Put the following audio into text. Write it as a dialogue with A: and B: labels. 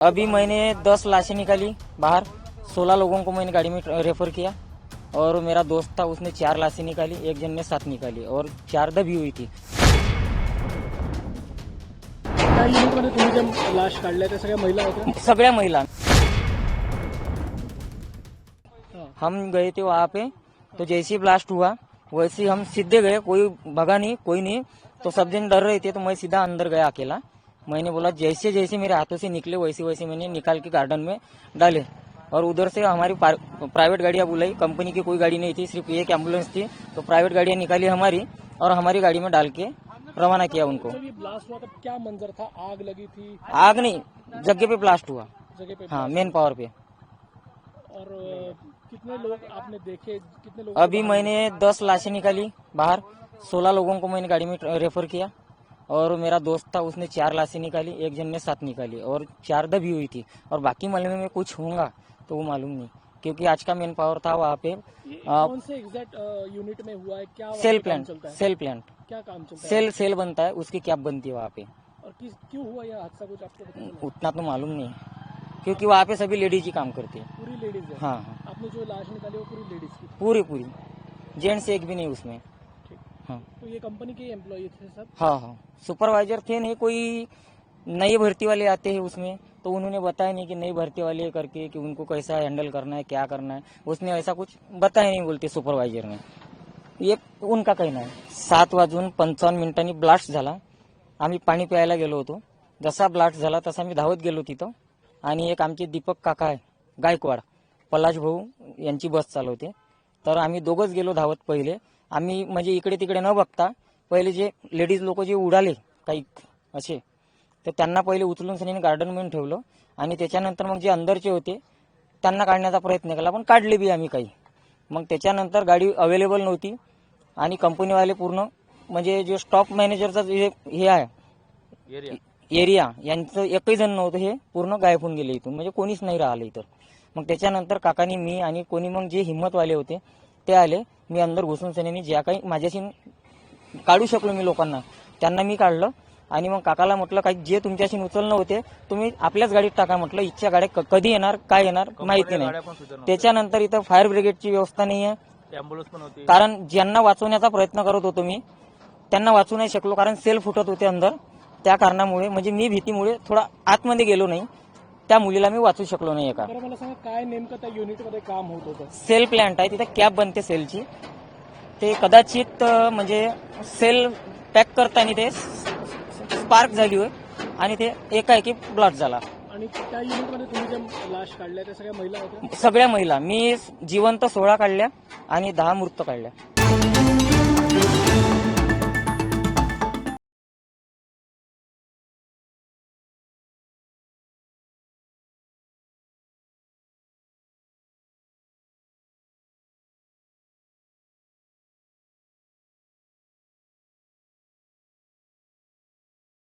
A: अभी मैंने 10 लाशें निकाली बाहर, 16 लोगों को मैंने गाड़ी में रेफर किया और मेरा दोस्त था उसने 4 लाशें निकाली, एक जन ने 7 निकाली और 4 दबी हुई थी।
B: त्या युनिटमध्ये तुम्ही जे लाश काढल्या त्या सगळ्या महिला होत्या?
A: सगळ्या महिला। हम गए थे वहाँ पे, तो जैसे ही ब्लास्ट हुआ वैसे ही हम सीधे गए, कोई भगा नहीं, कोई नहीं, तो सब जन डर रहे थे तो मैं सीधा अंदर गया अकेला। मैंने बोला जैसे जैसे मेरे हाथों से निकले वैसे वैसे मैंने निकाल के गार्डन में डाले और उधर से हमारी प्राइवेट गाड़ियां बुलाई, कंपनी की कोई गाड़ी नहीं थी, सिर्फ एक एम्बुलेंस थी, तो प्राइवेट गाड़ियां निकाली हमारी और हमारी गाड़ी में डाल के रवाना किया उनको।
B: जब ये ब्लास्ट हुआ तब क्या मंजर था? आग लगी थी?
A: आग नहीं, जगह पे ब्लास्ट हुआ।
B: जगह पे?
A: हाँ, मेन पावर पे।
B: और कितने लोग आपने देखे? कितने लोग?
A: अभी मैंने 10 लाशें निकाली बाहर, 16 लोगों को मैंने गाड़ी में रेफर किया और मेरा दोस्त था उसने 4 लाशें निकाली, एक जन ने 7 निकाली और 4 दबी हुई थी और बाकी मालूम में कुछ होगा तो वो मालूम नहीं, क्योंकि आज का मेन पावर था वहाँ पे।
B: कौन से एग्जैक्ट यूनिट में हुआ है? क्या
A: सेल
B: काम
A: प्लांट,
B: चलता है?
A: सेल प्लांट,
B: क्या काम चलता है?
A: सेल बनता है, उसकी कैप बनती है वहाँ पे।
B: और क्यों हुआ यह हादसा, कुछ आपको पता चला?
A: उतना तो मालूम नहीं, क्योंकि वहाँ पे सभी लेडीज ही काम करती है।
B: पूरी लेडीज है?
A: हाँ हाँ,
B: आपने जो लाश निकाली वो पूरी लेडीज की?
A: पूरी, जेंट्स एक भी नहीं उसमें।
B: ठीक।
A: हाँ
B: तो ये कंपनी के एम्प्लॉय थे सब?
A: हाँ, सुपरवाइजर थे नहीं, कोई नए भर्ती वाले आते हैं उसमें, तो उन्होंने बताया नहीं कि नई भर्ती वाले करके कि उनको कैसा हैंडल करना है, क्या करना है, उसने ऐसा कुछ बताया नहीं, बोलते सुपरवायझर ने, ये उनका कहना आहे। 7:55 ब्लास्ट झाला। आम्ही पाणी प्यायला गेलो होतो, जसा ब्लास्ट झाला तसा मी धावत गेलो तिथं आणि एक आमचे दीपक काका आहे गायकवाड, पलाश भाऊ यांची बस चालवते, तर आम्ही दोघंच गेलो धावत पहिले। आम्ही म्हणजे इकडे तिकडे न बघता पहिले जे लेडीज लोक जे उडाले काही असे, तर त्यांना पहिले उचलून सनीने गार्डनमध्ये ठेवलं आणि त्याच्यानंतर मग जे अंदरचे होते त्यांना काढण्याचा प्रयत्न केला, पण काढले बी आम्ही काही। मग त्याच्यानंतर गाडी अवेलेबल नव्हती आणि कंपनीवाले पूर्ण म्हणजे जे स्टॉप मॅनेजरचा जे हे आहे एरिया, यांचं एकही जण नव्हतं, हे पूर्ण गायब होऊन गेले इथून, म्हणजे कोणीच नाही राहिलं इथं। मग त्याच्यानंतर काकानी मी आणि कोणी मग जे हिम्मतवाले होते ते आले, मी अंदर घुसून सनीने ज्या काही माझ्याशी काढू शकलो मी लोकांना त्यांना मी काढलं आणि मग काकाला म्हटलं काही जे तुमच्याशी उचलणं होते तुम्ही आपल्याच गाडीत टाका म्हटलं, इच्छा गाड्या कधी येणार काय येणार माहिती नाही। त्याच्यानंतर इथं फायर ब्रिगेडची व्यवस्था नाही आहे,
B: एम्ब्युलन्स पण होती,
A: कारण ज्यांना वाचवण्याचा प्रयत्न करत होतो मी त्यांना वाचू नाही शकलो, कारण सेल फुटत होते अंदर, त्या कारणामुळे म्हणजे मी भीतीमुळे थोडा आतमध्ये गेलो नाही, त्या मुलीला मी वाचू शकलो नाही। एका
B: मला सांगा काय नेमकं त्या युनिटमध्ये काम होत होतं?
A: सेल प्लांट आहे, तिथे कॅप बनते सेलची, ते कदाचित म्हणजे सेल पॅक करताना ते स्पार्क झाली होय आणि ते एकाएकी ब्लास्ट झाला।
B: आणि त्या युनिटमध्ये तुम्ही जे लाश काढल्या त्या सगळ्या महिला होत्या?
A: सगळ्या महिला, मी जिवंत 16 काढल्या आणि 10 मृत काढल्या।